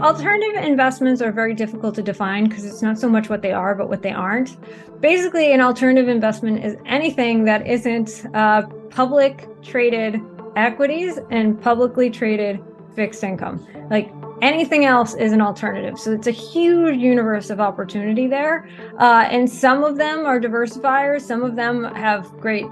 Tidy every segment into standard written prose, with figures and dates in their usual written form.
Alternative investments are very difficult to define because it's not so much what they are, but what they aren't. Basically, an alternative investment is anything that isn't public traded equities and publicly traded fixed income. Like anything else is an alternative. So it's a huge universe of opportunity there. And some of them are diversifiers. Some of them have great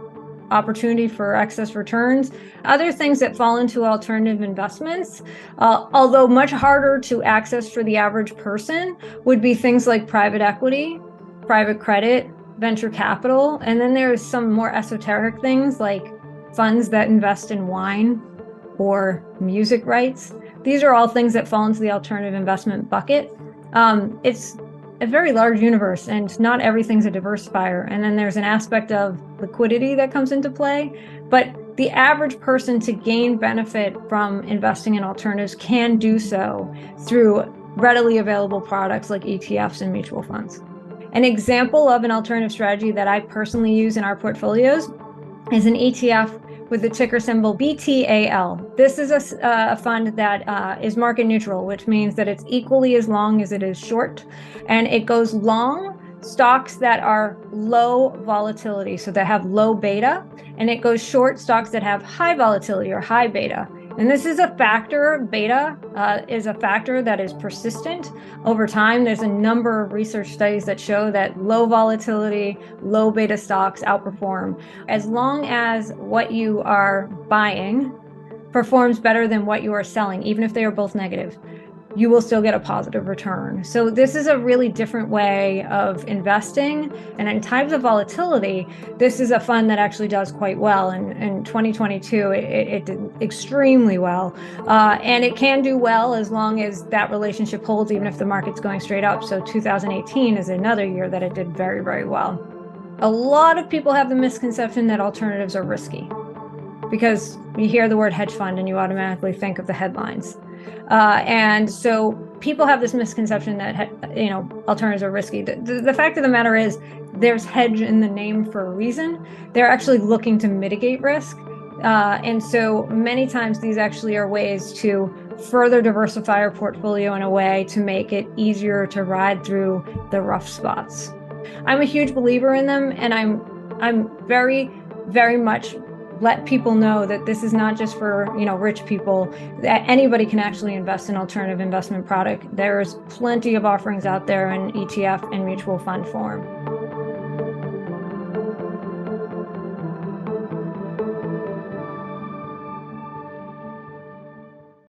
opportunity for excess returns. Other things that fall into alternative investments, although much harder to access for the average person, would be things like private equity, private credit, venture capital. And then there's some more esoteric things like funds that invest in wine or music rights. These are all things that fall into the alternative investment bucket. It's a very large universe and not everything's a diversifier. And then there's an aspect of liquidity that comes into play. But the average person to gain benefit from investing in alternatives can do so through readily available products like ETFs and mutual funds. An example of an alternative strategy that I personally use in our portfolios is an ETF with the ticker symbol BTAL. This is a fund that is market neutral, which means that it's equally as long as it is short, and it goes long stocks that are low volatility, so that have low beta, and it goes short stocks that have high volatility or high beta. And this is a factor, beta is a factor that is persistent over time. There's a number of research studies that show that low volatility, low beta stocks outperform. As long as what you are buying performs better than what you are selling, even if they are both negative, you will still get a positive return. So this is a really different way of investing. And in times of volatility, this is a fund that actually does quite well. And in 2022, it did extremely well. And it can do well as long as that relationship holds, even if the market's going straight up. So 2018 is another year that it did very, very well. A lot of people have the misconception that alternatives are risky because you hear the word hedge fund and you automatically think of the headlines. And so people have this misconception that, alternatives are risky. The fact of the matter is there's hedge in the name for a reason. They're actually looking to mitigate risk. And so many times these actually are ways to further diversify our portfolio in a way to make it easier to ride through the rough spots. I'm a huge believer in them, and I'm very, very much let people know that this is not just for, rich people, that anybody can actually invest in alternative investment product. There's plenty of offerings out there in ETF and mutual fund form.